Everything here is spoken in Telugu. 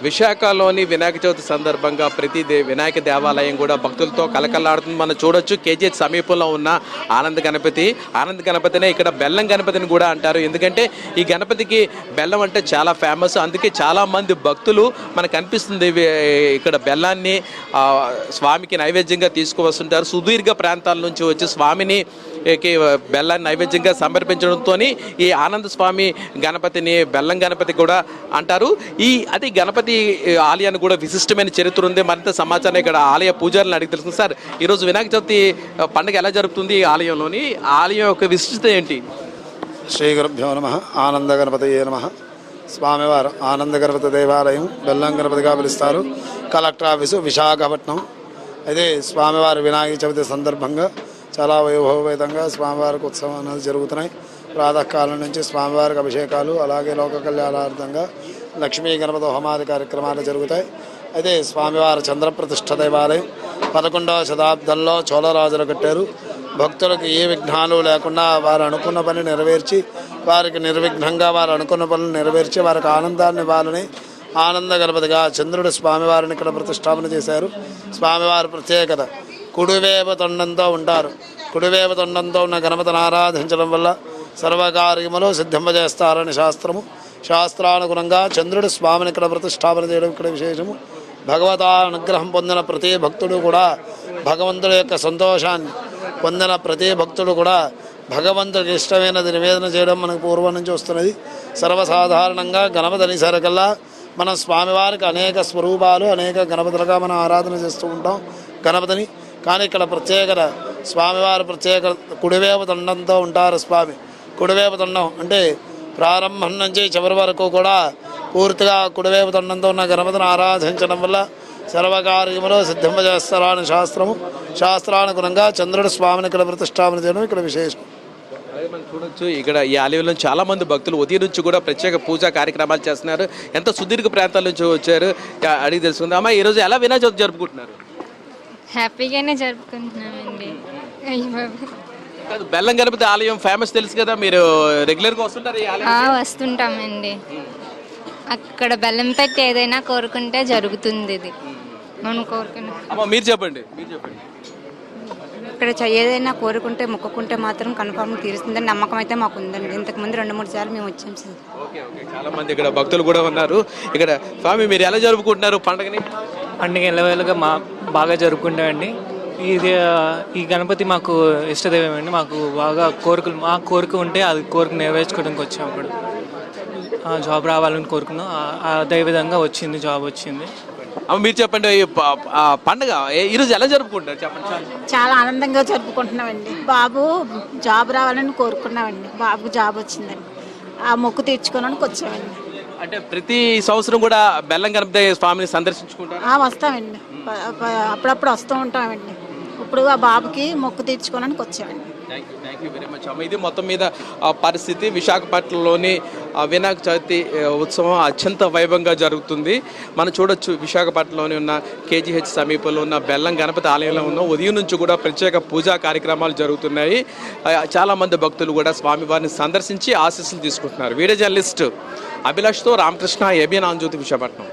విశాఖలోని వినాయక చవితి సందర్భంగా ప్రతి వినాయక దేవాలయం కూడా భక్తులతో కలకలాడుతుంది. మనం చూడొచ్చు కేజీహెచ్ సమీపంలో ఉన్న ఆనంద గణపతినే ఇక్కడ బెల్లం గణపతిని కూడా అంటారు. ఎందుకంటే ఈ గణపతికి బెల్లం అంటే చాలా ఫేమస్. అందుకే చాలా మంది భక్తులు మనకు అనిపిస్తుంది ఇక్కడ బెల్లాన్ని స్వామికి నైవేద్యంగా తీసుకువస్తుంటారు. సుదీర్ఘ ప్రాంతాల నుంచి వచ్చి స్వామిని బెల్లాన్ని నైవేద్యంగా సమర్పించడంతో ఈ ఆనంద స్వామి గణపతిని బెల్లం గణపతి కూడా అంటారు. అది గణపతి ఆలయానికి కూడా విశిష్టమైన చరిత్ర ఉంది. మరింత సమాచారం ఇక్కడ ఆలయ పూజారులను అడిగి తెలుస్తుంది. సార్, ఈరోజు వినాయక చవితి పండుగ ఎలా జరుగుతుంది? ఈ ఆలయంలోని ఆలయం యొక్క విశిష్టత ఏంటి? శ్రీ గురుభ్యో నమః. ఆనంద గణపతయే నమః. స్వామివారు ఆనంద గణపతి దేవాలయం బెల్లం గణపతిగా పిలుస్తారు. Collector office Visakhapatnam. అయితే స్వామివారి వినాయక చవితి సందర్భంగా చాలా వైభవపేతంగా స్వామివారికి ఉత్సవాలు జరుగుతున్నాయి. ప్రాతకాలం నుంచి స్వామివారికి అభిషేకాలు, అలాగే లోక కళ్యాణార్థంగా లక్ష్మీ గణపతి హోమాది కార్యక్రమాలు జరుగుతాయి. అయితే స్వామివారి చంద్రప్రతిష్ఠ దేవాలయం 11వ శతాబ్దంలో చోళరాజులు కట్టారు. భక్తులకు ఏ విఘ్నాలు లేకుండా వారు అనుకున్న పని నెరవేర్చి, వారికి నిర్విఘ్నంగా వారు అనుకున్న పనులు నెరవేర్చి వారికి ఆనందాన్ని ఇవ్వాలని ఆనంద గణపతిగా చంద్రుడు స్వామివారిని ఇక్కడ ప్రతిష్టాపన చేశారు. స్వామివారి ప్రత్యేకత కుడివేవ తొండంతో ఉంటారు. కుడివేవ తొండంతో ఉన్న గణపతిని ఆరాధించడం వల్ల సర్వకార్యములు సిద్ధింపజేస్తారని శాస్త్రము. శాస్త్రానుగుణంగా చంద్రుడు స్వామిని ఇక్కడ ప్రతిష్టాపన చేయడం ఇక్కడ విశేషము. భగవతా అనుగ్రహం పొందిన ప్రతి భక్తుడు కూడా భగవంతుడి యొక్క సంతోషాన్ని పొందిన ప్రతి భక్తుడు కూడా భగవంతుడికి ఇష్టమైనది నివేదన చేయడం మనకు పూర్వం నుంచి వస్తున్నది. సర్వసాధారణంగా గణపతి అనేసరికల్లా మన స్వామివారికి అనేక స్వరూపాలు, అనేక గణపతులుగా మనం ఆరాధన చేస్తూ ఉంటాం గణపతిని. కానీ ఇక్కడ ప్రత్యేకత స్వామివారి ప్రత్యేక కుడివేవ దండంతో ఉంటారు స్వామి. కుడివేవ దండం అంటే ప్రారంభం నుంచి చివరి వరకు కూడా పూర్తిగా కుడివేవ దండంతో ఉన్న గణపతిని ఆరాధించడం వల్ల సర్వకార్యములు సిద్ధింపజేస్తారని శాస్త్రము. శాస్త్రానుగుణంగా చంద్రుడు స్వామిని ఇక్కడ ప్రతిష్టాపన చేయడం ఇక్కడ విశేషం. మనం చూడొచ్చు ఇక్కడ ఈ ఆలయంలో చాలా మంది భక్తులు ఉదయం నుంచి కూడా ప్రత్యేక పూజా కార్యక్రమాలు చేస్తున్నారు. ఎంతో సుదీర్ఘ ప్రాంతాల నుంచి వచ్చారు. అడిగి తెలుసుకుందాం. అమ్మా, ఈరోజు ఎలా వినాయక చవితి జరుపుకుంటున్నారు? హ్యాపీగానే జరుపుకుంటున్నామండి. బెల్లం గణపతి ఆలయం ఫేమస్ తెలుసు కదా, మీరు రెగ్యులర్గా వస్తుంటారు ఈ ఆలయం? వస్తుంటామండి. అక్కడ బెల్లం పెట్టి ఏదైనా కోరుకుంటే జరుగుతుంది. ఇది మనం కోరుకున్నాం. అమ్మా, మీరు చెప్పండి. ఇక్కడ ఏదైనా కోరుకుంటే మొక్కుకుంటే మాత్రం కన్ఫర్మ్ తీరుస్తుందని నమ్మకం అయితే మాకు ఉందండి. ఇంతకుముందు 2-3 సార్లు మేము వచ్చాం సార్. చాలా మంది ఇక్కడ భక్తులు కూడా ఉన్నారు. ఇక్కడ స్వామి, మీరు ఎలా జరుపుకుంటున్నారు పండుగని? పండుగ ఎల్లవేళగా బాగా జరుపుకుంటామండి. ఈ గణపతి మాకు ఇష్టదైవం అండి. మాకు బాగా మా కోరిక ఉంటే అది కోరిక నెరవేర్చుకోవడానికి వచ్చాం. అప్పుడు జాబ్ రావాలని కోరుకున్నాం. అదేవిధంగా వచ్చింది, జాబ్ వచ్చింది. మీరు చెప్పండి, పండుగ ఈరోజు ఎలా జరుపుకుంటారు చెప్పండి. చాలా ఆనందంగా జరుపుకుంటున్నామండి. బాబు జాబ్ రావాలని కోరుకున్నామండి. బాబుకు జాబ్ వచ్చిందండి. ఆ మొక్కు తీర్చుకోవడానికి వచ్చామండి. అంటే ప్రతి సంవత్సరం కూడా బెల్లం గణపతి స్వామిని సందర్శించుకుంటారు? వస్తామండి. అప్పుడప్పుడు వస్తూ ఉంటామండి. ఇప్పుడు ఆ బాబుకి మొక్కు తీర్చుకోవడానికి వచ్చామండి. థ్యాంక్ యూ వెరీ మచ్ అమ్మ. ఇది మొత్తం మీద పరిస్థితి. విశాఖపట్నంలోని వినాయక చవితి ఉత్సవం అత్యంత వైభవంగా జరుగుతుంది. మనం చూడొచ్చు విశాఖపట్నంలోని ఉన్న కేజీహెచ్ సమీపంలో ఉన్న బెల్లం గణపతి ఆలయంలో ఉన్న ఉదయం నుంచి కూడా ప్రత్యేక పూజా కార్యక్రమాలు జరుగుతున్నాయి. చాలామంది భక్తులు కూడా స్వామివారిని సందర్శించి ఆశీస్సులు తీసుకుంటున్నారు. వీడియో జర్నలిస్ట్ అభిలాష్తో రామకృష్ణ, ఏబిఎన్ ఆంధ్రజ్యోతి, విశాఖపట్నం.